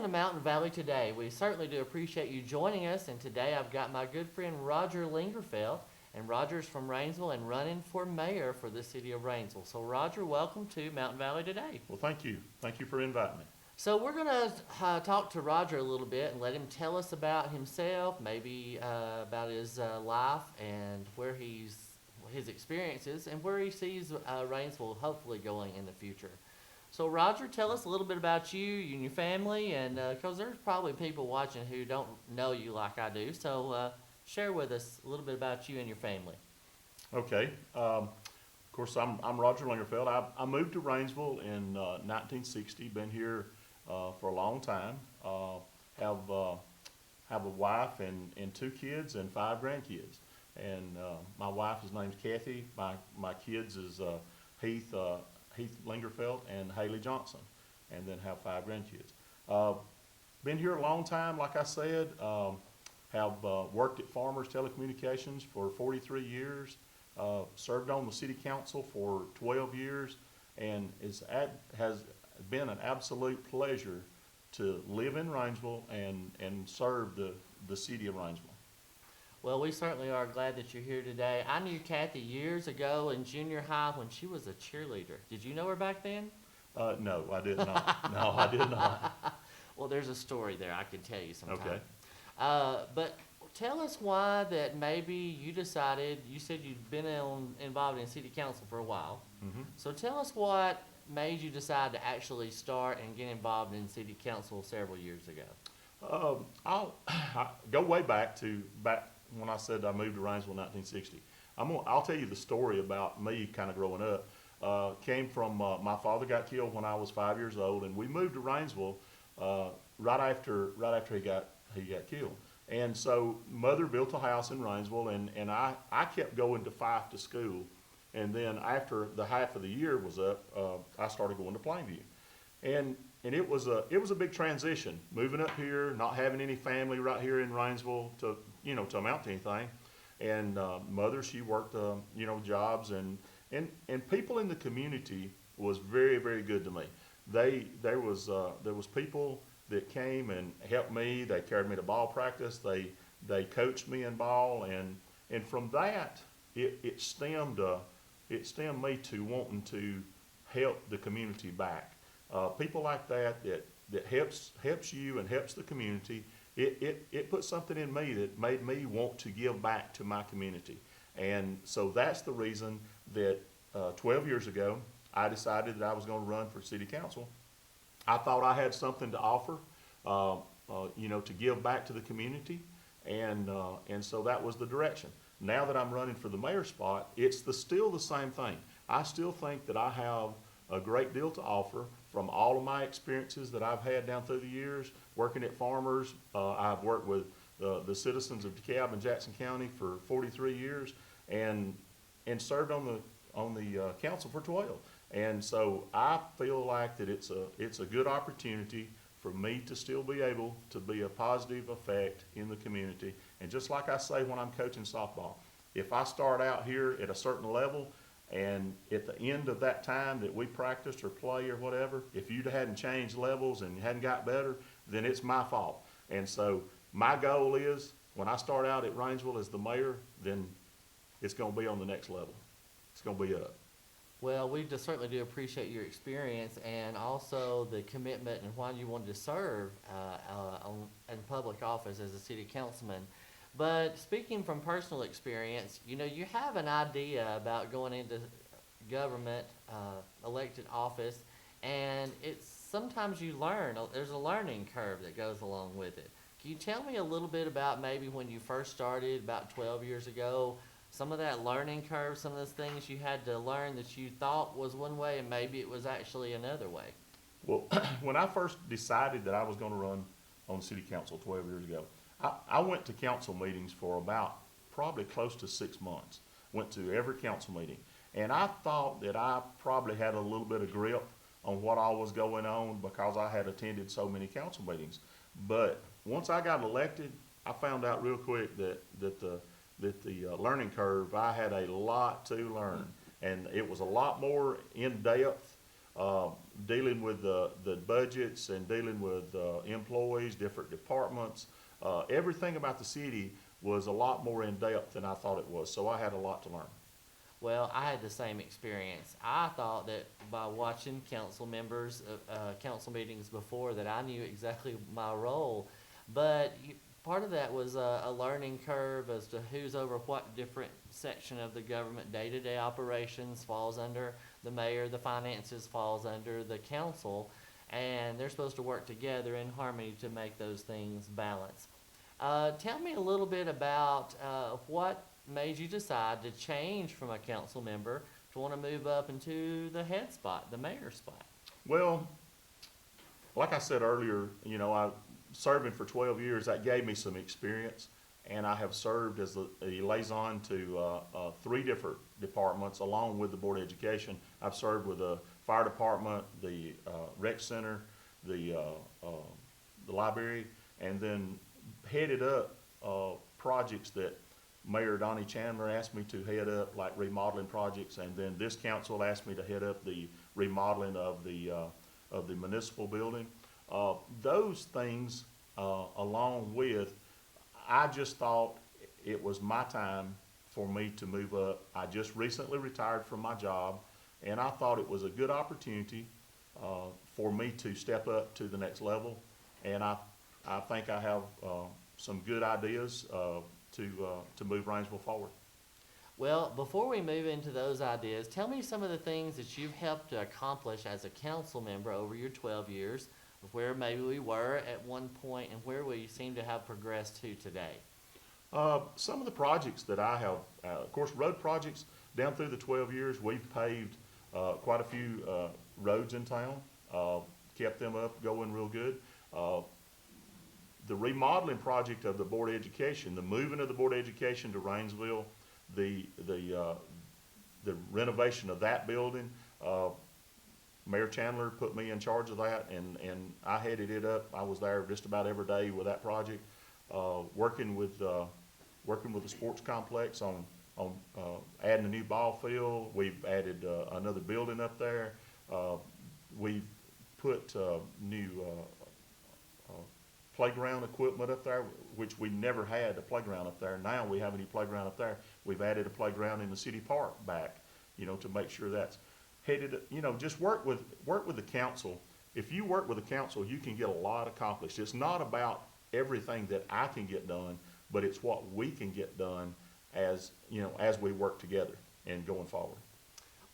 to Mountain Valley Today. We certainly do appreciate you joining us. And today I've got my good friend Rodger Lingerfelt. And Rodger's from Rainsville and running for mayor for the city of Rainsville. So, Rodger, welcome to Mountain Valley Today. Well, thank you. Thank you for inviting me. So, we're going to talk to Rodger a little bit and let him tell us about himself, maybe about his life and where his experiences and where he sees Rainsville hopefully going in the future. So, Rodger, tell us a little bit about you and your family, and because there's probably people watching who don't know you like I do. So, share with us a little bit about you and your family. Okay. Of course, I'm Rodger Lingerfelt. I moved to Rainsville in 1960. Been here for a long time. Have a wife and two kids and five grandkids. And my wife is named Kathy. My kids is Heath Lingerfelt and Haley Johnson, and then have five grandkids. Been here a long time, like I said. Have worked at Farmers Telecommunications for 43 years. Served on the city council for 12 years, and has been an absolute pleasure to live in Rainsville and serve the city of Rainsville. Well, we certainly are glad that you're here today. I knew Kathy years ago in junior high when she was a cheerleader. Did you know her back then? No, I did not. No, I did not. Well, there's a story there I can tell you sometime. Okay. But tell us why that maybe you decided, you said you'd been involved in city council for a while. Mm-hmm. So tell us what made you decide to actually start and get involved in city council several years ago. I'll go way back when I said I moved to Rainsville in 1960. I'll tell you the story about me kind of growing up. Came from my father got killed when I was 5 years old, and we moved to Rainsville right after he got killed. And so mother built a house in Rainsville, and I kept going to Fife to school. And then after the half of the year was up, I started going to Plainview. And it was a big transition, moving up here, not having any family right here in Rainsville to amount to anything. And mother, she worked jobs, and people in the community was very, very good to me. There was people that came and helped me. They carried me to ball practice. They coached me in ball, and from that it stemmed me to wanting to help the community back. People like that helps you and helps the community. It put something in me that made me want to give back to my community. And so that's the reason that 12 years ago I decided that I was going to run for city council. I thought I had something to offer, to give back to the community, and so that was the direction. Now that I'm running for the mayor spot, it's still the same thing. I still think that I have a great deal to offer from all of my experiences that I've had down through the years, working at Farmers. I've worked with the citizens of DeKalb and Jackson County for 43 years, and served on the council for 12. And so I feel like that it's a good opportunity for me to still be able to be a positive effect in the community. And just like I say when I'm coaching softball, if I start out here at a certain level, and at the end of that time that we practiced or play or whatever, if you hadn't changed levels and hadn't got better, then it's my fault. And so my goal is, when I start out at Rainsville as the mayor, then it's going to be on the next level. It's going to be up. Well, we just certainly do appreciate your experience and also the commitment and why you wanted to serve in public office as a city councilman. But speaking from personal experience, you have an idea about going into government, elected office, and sometimes you learn. There's a learning curve that goes along with it. Can you tell me a little bit about maybe when you first started about 12 years ago, some of that learning curve, some of those things you had to learn that you thought was one way and maybe it was actually another way? Well, when I first decided that I was going to run on city council 12 years ago, I went to council meetings for about probably close to 6 months. Went to every council meeting. And I thought that I probably had a little bit of grip on what all was going on because I had attended so many council meetings. But once I got elected, I found out real quick that the learning curve, I had a lot to learn. And it was a lot more in depth. dealing with the budgets and dealing with employees, different departments. Everything about the city was a lot more in depth than I thought it was, so I had a lot to learn. Well, I had the same experience. I thought that by watching council members, council meetings before, that I knew exactly my role. But part of that was a learning curve as to who's over what different section of the government. Day-to-day operations falls under the mayor, the finances falls under the council, and they're supposed to work together in harmony to make those things balance. Tell me a little bit about what made you decide to change from a council member to want to move up into the head spot, the mayor spot? Well, like I said earlier, I serving for 12 years, that gave me some experience, and I have served as a liaison to 3 different departments along with the Board of Education. I've served with the fire department, the rec center, the library, and then headed up projects that Mayor Donnie Chandler asked me to head up, like remodeling projects, and then this council asked me to head up the remodeling of the municipal building. Those things, along with, I just thought it was my time for me to move up. I just recently retired from my job, and I thought it was a good opportunity for me to step up to the next level. And I think I have some good ideas to move Rainsville forward. Well, before we move into those ideas, tell me some of the things that you've helped to accomplish as a council member over your 12 years, of where maybe we were at one point and where we seem to have progressed to today. Some of the projects that I have, of course, road projects down through the 12 years, we've paved quite a few roads in town, kept them up going real good. The remodeling project of the Board of Education, the moving of the Board of Education to Rainsville, the renovation of that building, Mayor Chandler put me in charge of that, and I headed it up. I was there just about every day with that project, working with the sports complex on adding a new ball field. We've added another building up there. We've put new playground equipment up there, which we never had a playground up there. Now we have a new playground up there. We've added a playground in the city park back, to make sure that's headed, just work with the council. If you work with the council, you can get a lot accomplished. It's not about everything that I can get done, but it's what we can get done as we work together and going forward.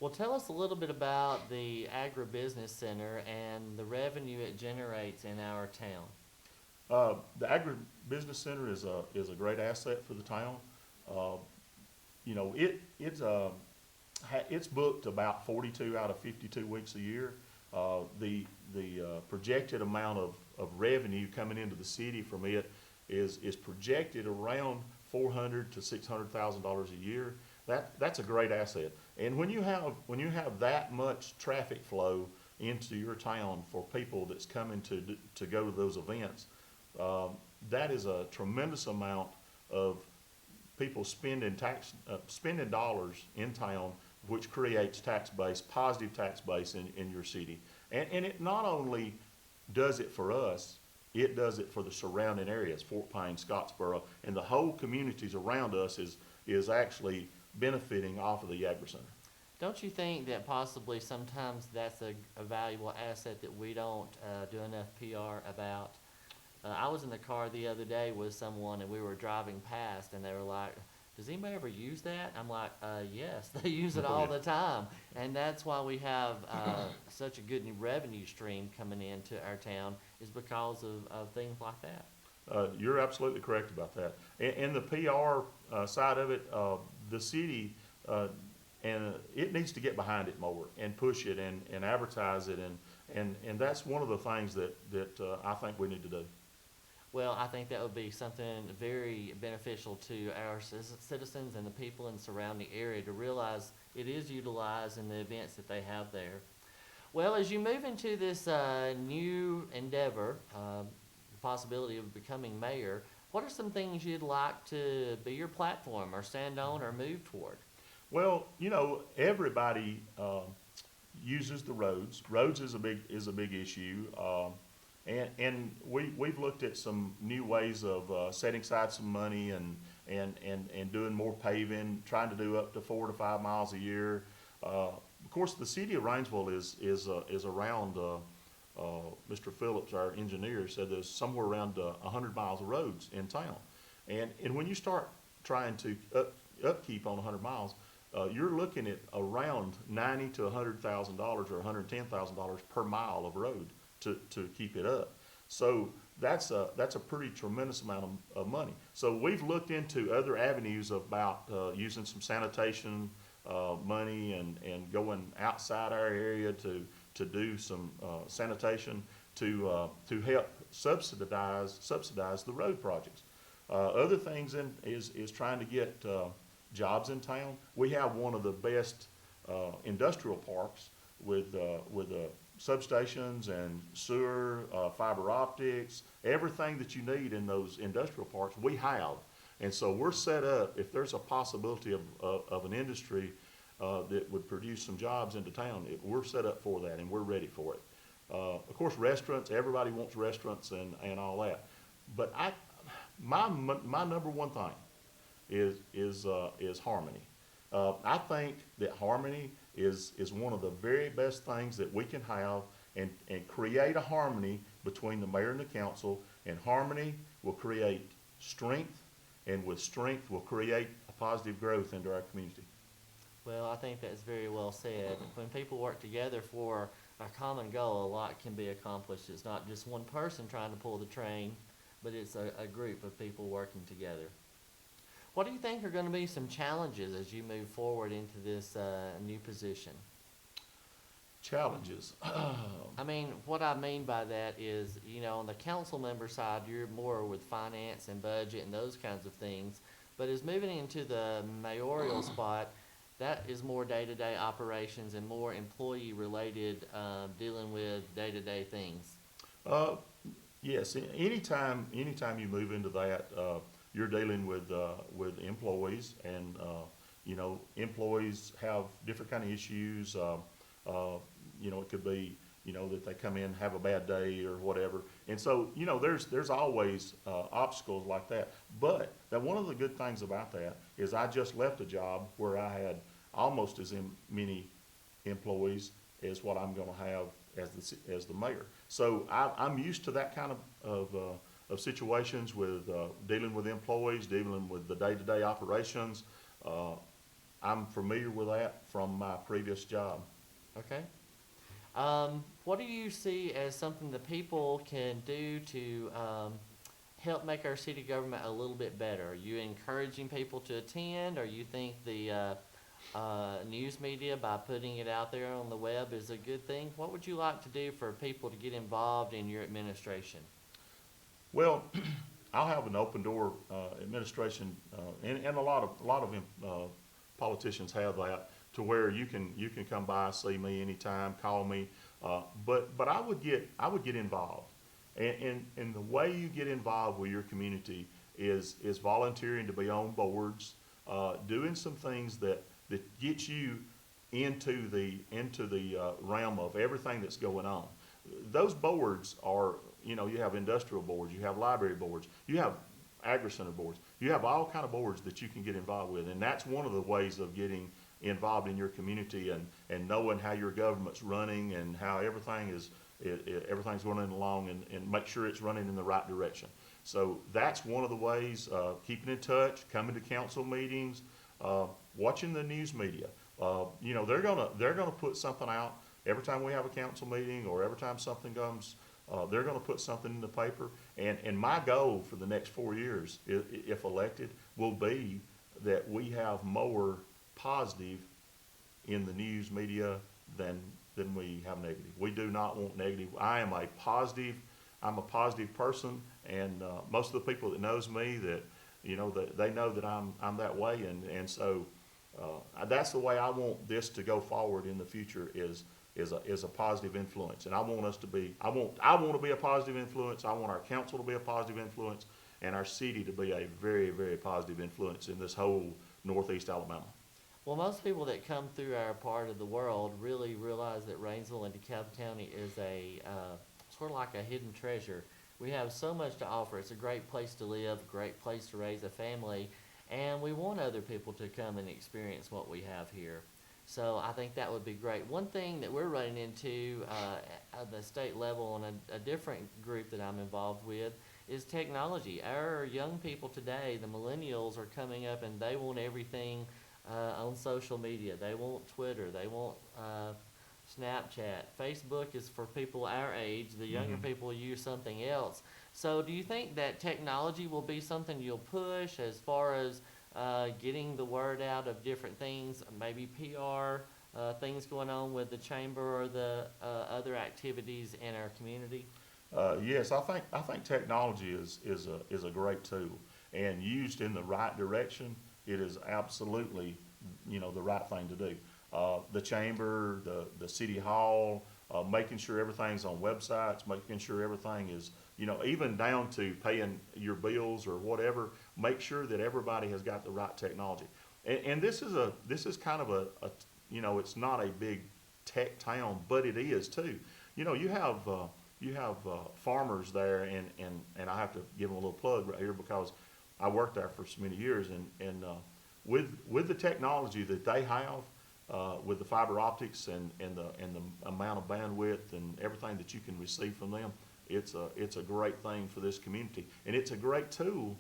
Well, tell us a little bit about the Agribusiness Center and the revenue it generates in our town. The Agribusiness Center is a great asset for the town. It's booked about 42 out of 52 weeks a year. The projected amount of revenue coming into the city from it is projected around $400,000 to $600,000 a year. That's a great asset. And when you have that much traffic flow into your town for people that's coming to go to those events, that is a tremendous amount of people spending dollars in town, which creates positive tax base in your city. And it not only does it for us, it does it for the surrounding areas, Fort Payne, Scottsboro, and the whole communities around us is actually benefiting off of the Agri Center. Don't you think that possibly sometimes that's a valuable asset that we don't do enough PR about? I was in the car the other day with someone, and we were driving past, and they were like, does anybody ever use that? I'm like, yes, they use it all the time. And that's why we have such a good revenue stream coming into our town, is because of things like that. You're absolutely correct about that. And the PR side of it, the city, and it needs to get behind it more and push it and advertise it. And that's one of the things that I think we need to do. Well, I think that would be something very beneficial to our citizens and the people in the surrounding area to realize it is utilized in the events that they have there. Well, as you move into this new endeavor, the possibility of becoming mayor, what are some things you'd like to be your platform or stand on or move toward? Well, everybody uses the roads. Roads is a big issue. And we've looked at some new ways of setting aside some money and doing more paving, trying to do up to 4 to 5 miles a year. Of course, the city of Rainsville is around. Mr. Phillips, our engineer, said there's somewhere around 100 miles of roads in town, and when you start trying to upkeep on 100 miles, you're looking at around $90,000 to $100,000 or $110,000 per mile of road to keep it up. So that's a pretty tremendous amount of money. So we've looked into other avenues about using some sanitation money and going outside our area to do some sanitation to help subsidize the road projects. Other things is trying to get jobs in town. We have one of the best industrial parks with substations and sewer, fiber optics, everything that you need in those industrial parks we have. And so we're set up, if there's a possibility of an industry that would produce some jobs into town, we're set up for that and we're ready for it. Of course, restaurants, everybody wants restaurants and all that. But my number one thing is harmony. I think that harmony is one of the very best things that we can have and create a harmony between the mayor and the council, and harmony will create strength, and with strength will create a positive growth into our community. Well, I think that's very well said. When people work together for a common goal, a lot can be accomplished. It's not just one person trying to pull the train, but it's a group of people working together. What do you think are going to be some challenges as you move forward into this new position? Challenges. I mean, what I mean by that is, on the council member side, you're more with finance and budget and those kinds of things. But as moving into the mayoral spot, that is more day-to-day operations and more employee-related, dealing with day-to-day things. Yes, anytime you move into that, you're dealing with employees, and employees have different kind of issues. It could be that they come in, have a bad day or whatever, and so there's always obstacles like that. But one of the good things about that is I just left a job where I had almost as many employees as what I'm going to have as the mayor. So I'm used to that kind of situations with dealing with employees, dealing with the day-to-day operations. I'm familiar with that from my previous job. Okay. What do you see as something that people can do to help make our city government a little bit better? Are you encouraging people to attend, or you think the news media, by putting it out there on the web, is a good thing? What would you like to do for people to get involved in your administration? Well, I'll have an open door administration, and a lot of politicians have that, to where you can come by, see me anytime, call me. But I would get involved, and the way you get involved with your community is volunteering to be on boards, doing some things that get you into the realm of everything that's going on. Those boards are, you have industrial boards, you have library boards, you have agri-center boards, you have all kind of boards that you can get involved with, and that's one of the ways of getting involved in your community and knowing how your government's running and how everything's running along, and make sure it's running in the right direction. So that's one of the ways, keeping in touch, coming to council meetings, watching the news media. They're gonna put something out every time we have a council meeting, or every time something comes. They're gonna put something in the paper, and my goal for the next 4 years, if elected, will be that we have more positive in the news media than we have negative. We do not want negative. I'm a positive person, and most of the people that knows me, that they know that I'm that way, and so that's the way I want this to go forward in the future, is a positive influence. And I want us to be, I want to be a positive influence. I want our council to be a positive influence, and our city to be a very, very positive influence in this whole Northeast Alabama. Well, most people that come through our part of the world really realize that Rainsville and DeKalb County is a sort of like a hidden treasure. We have so much to offer. It's a great place to live, a great place to raise a family, and we want other people to come and experience what we have here. So I think that would be great. One thing that we're running into at the state level on a different group that I'm involved with is technology. Our young people today, the millennials, are coming up and they want everything on social media. They want Twitter. They want Snapchat. Facebook is for people our age. The younger people use something else. So, do you think that technology will be something you'll push as far as getting the word out of different things, maybe PR, things going on with the chamber or the other activities in our community? Yes, I think technology is a great tool, and used in the right direction, it is absolutely, the right thing to do. The chamber, the city hall, making sure everything's on websites, making sure everything is, even down to paying your bills or whatever. Make sure that everybody has got the right technology. And this is kind of it's not a big tech town, but it is too. You have farmers there, and I have to give them a little plug right here because I worked there for so many years, and with the technology that they have, with the fiber optics and the amount of bandwidth and everything that you can receive from them, it's a great thing for this community, and it's a great tool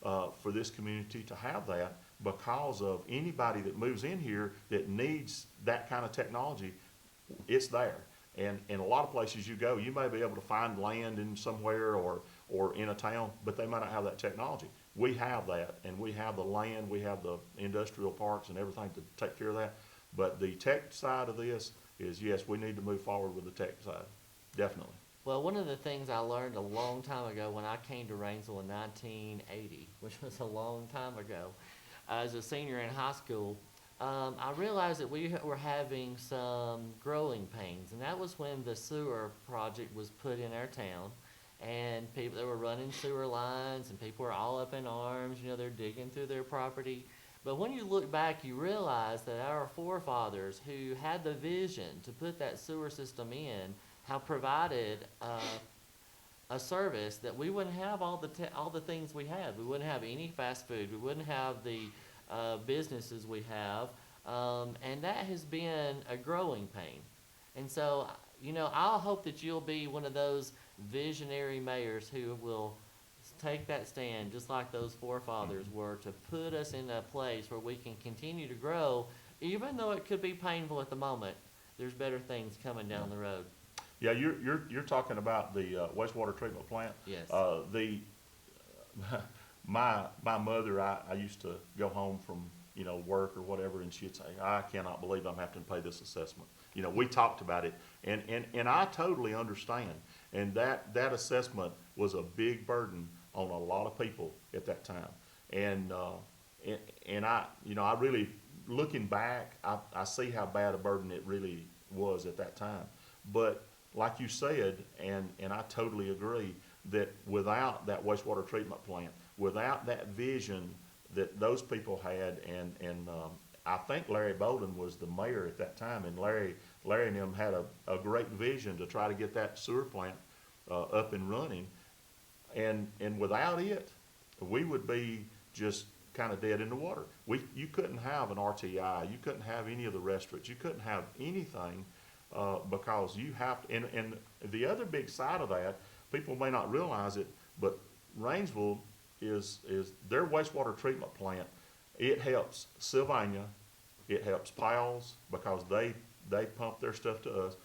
for this community to have that, because of anybody that moves in here that needs that kind of technology, it's there. And in a lot of places you go, you may be able to find land in somewhere or in a town, but they might not have that technology. We have that, and we have the land, we have the industrial parks and everything to take care of that. But the tech side of this is, yes, we need to move forward with the tech side, definitely. Well, one of the things I learned a long time ago when I came to Rainsville in 1980, which was a long time ago, as a senior in high school, I realized that we were having some growing pains, and that was when the sewer project was put in our town, and people they were running sewer lines, and people were all up in arms. They're digging through their property. But when you look back, you realize that our forefathers, who had the vision to put that sewer system in, have provided a service that we wouldn't have all the things we had. We wouldn't have any fast food. We wouldn't have the businesses we have, and that has been a growing pain. And so, I'll hope that you'll be one of those visionary mayors who will take that stand, just like those forefathers were, to put us in a place where we can continue to grow, even though it could be painful at the moment. There's better things coming down the road. Yeah, you're talking about the wastewater treatment plant. Yes. The my mother, I used to go home from work or whatever, and she'd say, "I cannot believe I'm having to pay this assessment." We talked about it, and I totally understand. And that assessment was a big burden on a lot of people at that time. And I really, looking back, I see how bad a burden it really was at that time. But like you said, and I totally agree, that without that wastewater treatment plant, without that vision that those people had, and I think Larry Bolden was the mayor at that time, and Larry and them had a great vision to try to get that sewer plant up and running, and without it, we would be just kind of dead in the water. You couldn't have an RTI, you couldn't have any of the restaurants, you couldn't have anything, because you have to, and the other big side of that, people may not realize it, but Rainsville is their wastewater treatment plant. It helps Sylvania, it helps Powell's, because they pump their stuff to us.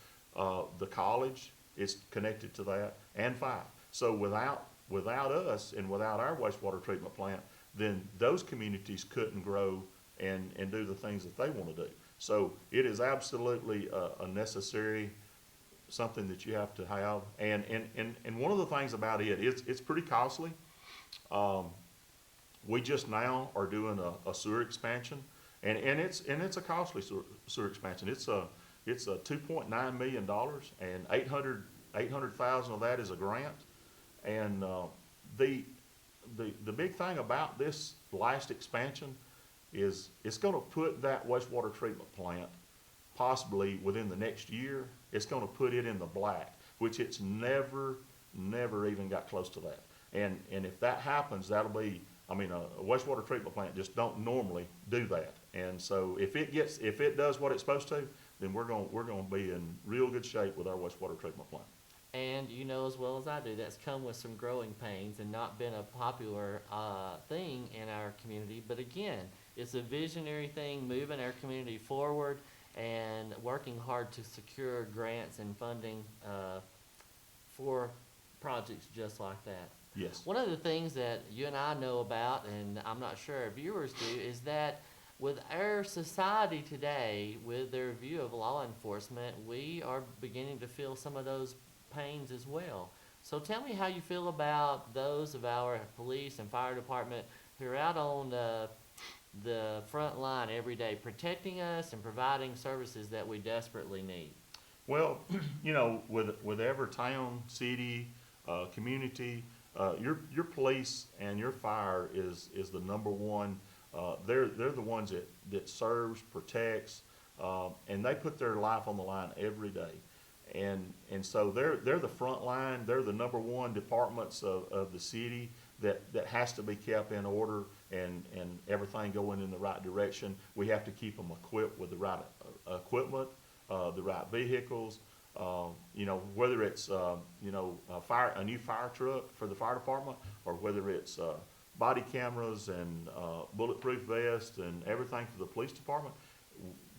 The college is connected to that, and Fife. So without us and without our wastewater treatment plant, then those communities couldn't grow and do the things that they want to do. So it is absolutely a necessary, something that you have to have. And one of the things about it's pretty costly. We just now are doing a sewer expansion, and it's a costly sewer expansion. It's a $2.9 million, and 800,000 of that is a grant. And the big thing about this last expansion is it's gonna put that wastewater treatment plant possibly within the next year, it's gonna put it in the black, which it's never even got close to that. And if that happens, that'll be, I mean, a wastewater treatment plant just don't normally do that. And so if it does what it's supposed to, then we're gonna be in real good shape with our wastewater treatment plant. And you know as well as I do, that's come with some growing pains and not been a popular thing in our community. But again, it's a visionary thing, moving our community forward and working hard to secure grants and funding for projects just like that. Yes. One of the things that you and I know about, and I'm not sure our viewers do, is that with our society today, with their view of law enforcement, we are beginning to feel some of those pains as well. So tell me how you feel about those of our police and fire department who are out on the front line every day, protecting us and providing services that we desperately need. Well, you know, with every town, city, community, your police and your fire is the number one. They're the ones that serves, protects, and they put their life on the line every day. And so they're the front line. They're the number one departments of the city that has to be kept in order and everything going in the right direction. We have to keep them equipped with the right equipment, the right vehicles. You know, whether it's you know, a new fire truck for the fire department, or whether it's body cameras and bulletproof vests and everything for the police department,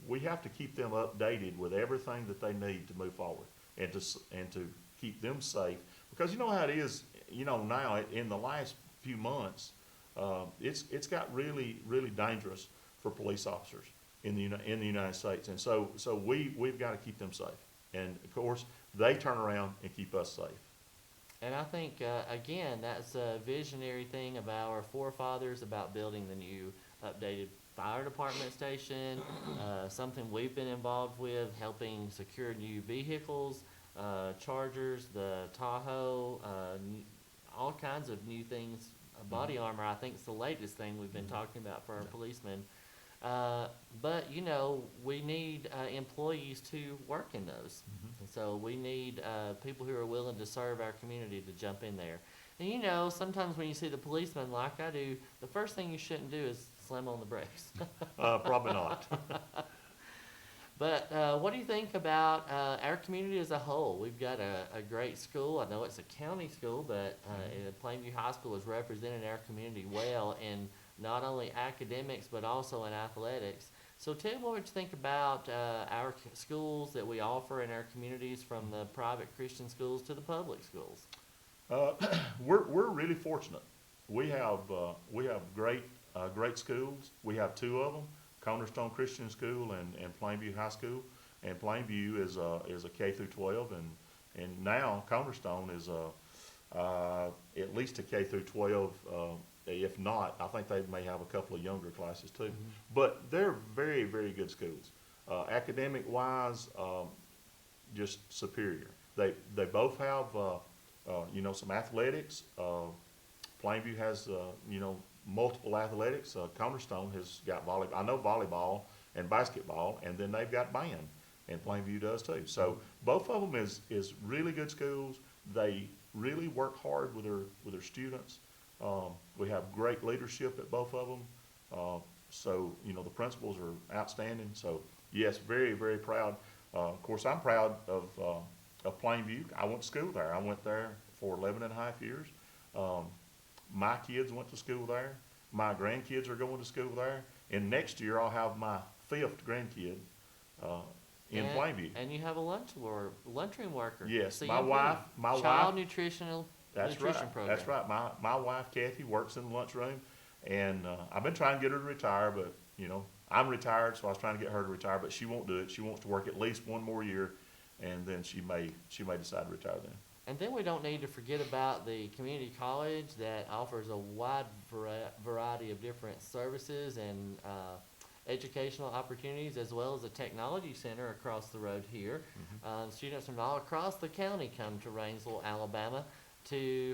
we have to keep them updated with everything that they need to move forward and to keep them safe. Because you know how it is, you know, now in the last few months, it's got really dangerous for police officers in the United States, and so we've got to keep them safe. And of course, they turn around and keep us safe. And I think, again, that's a visionary thing of our forefathers about building the new updated fire department station, something we've been involved with, helping secure new vehicles, Chargers, the Tahoe, all kinds of new things. Body armor, I think, is the latest thing we've been talking about for our policemen. But, you know, we need employees to work in those. And so we need people who are willing to serve our community to jump in there. And, you know, sometimes when you see the policeman like I do, the first thing you shouldn't do is slam on the brakes. Probably not. But what do you think about our community as a whole? We've got a great school. I know it's a county school, but Plainview High School has represented our community well in not only academics, but also in athletics. So tell me what you think about our schools that we offer in our communities, from the private Christian schools to the public schools. We're really fortunate. We have great schools. We have two of them: Cornerstone Christian School and Plainview High School. And Plainview is a K through 12, and now Cornerstone is at least a K through 12. If not, I think they may have a couple of younger classes too. But they're very good schools. Academic wise, just superior. They both have you know, some athletics. Plainview has you know, multiple athletics. Cornerstone has got volleyball and basketball, and then they've got band, and Plainview does too. So both of them is really good schools. They really work hard with their students. We have great leadership at both of them. So, you know, the principals are outstanding. So yes, very proud. Of course, I'm proud of Plainview. I went to school there. I went there for 11 and a half years. My kids went to school there. My grandkids are going to school there. And next year I'll have my 5th grandkid in Plainview. And you have a lunchroom worker. Yes, CMP, my wife. Child nutrition program. That's right. My wife Kathy works in the lunchroom, and I've been trying to get her to retire, but you know, I'm retired, so I was trying to get her to retire, but she won't do it. She wants to work at least one more year, and then she may decide to retire then. And then we don't need to forget about the community college that offers a wide variety of different services and educational opportunities, as well as a technology center across the road here. Students from all across the county come to Rainsville, Alabama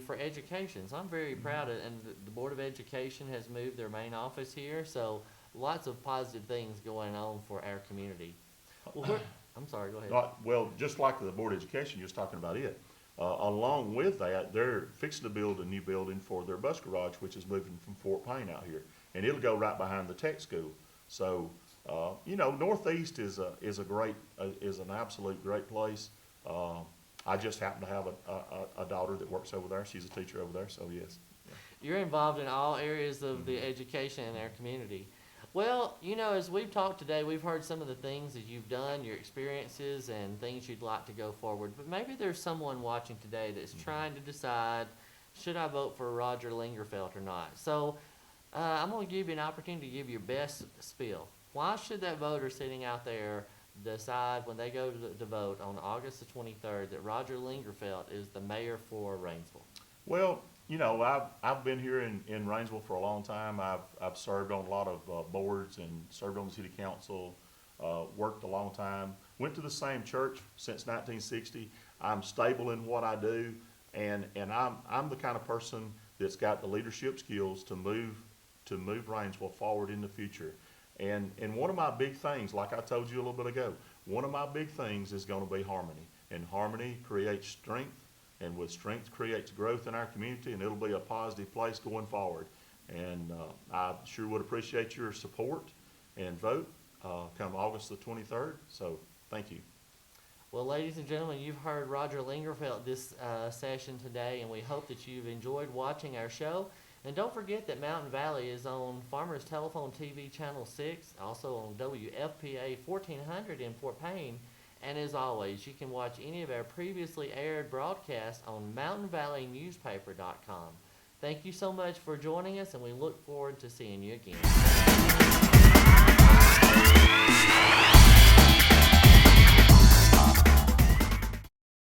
for education. So I'm very proud of, and the Board of Education has moved their main office here. So lots of positive things going on for our community. Well, I'm sorry, go ahead. Well, just like the Board of Education, you're just talking about it. Along with that, they're fixing to build a new building for their bus garage, which is moving from Fort Payne out here. And it'll go right behind the tech school. So, Northeast is an absolute great place. I just happen to have a daughter that works over there. She's a teacher over there, so yes. You're involved in all areas of the education in our community. Well, as we've talked today, we've heard some of the things that you've done, your experiences, and things you'd like to go forward. But maybe there's someone watching today that's trying to decide, should I vote for Rodger Lingerfelt or not? So I'm going to give you an opportunity to give your best spiel. Why should that voter sitting out there decide when they go to vote on August the 23rd that Rodger Lingerfelt is the mayor for Rainsville? Well, I've been here in Rainsville for a long time. I've served on a lot of boards and served on the city council, worked a long time, went to the same church since 1960. I'm stable in what I do, and I'm the kind of person that's got the leadership skills to move Rainsville forward in the future. And one of my big things, like I told you a little bit ago, one of my big things is going to be harmony. And harmony creates strength. And with strength creates growth in our community, and it'll be a positive place going forward. And I sure would appreciate your support and vote come August the 23rd. So thank you. Well, ladies and gentlemen, you've heard Rodger Lingerfelt this session today, and we hope that you've enjoyed watching our show. And don't forget that Mountain Valley is on Farmers Telephone TV Channel 6, also on WFPA 1400 in Fort Payne. And as always, you can watch any of our previously aired broadcasts on mountainvalleynewspaper.com. Thank you so much for joining us, and we look forward to seeing you again.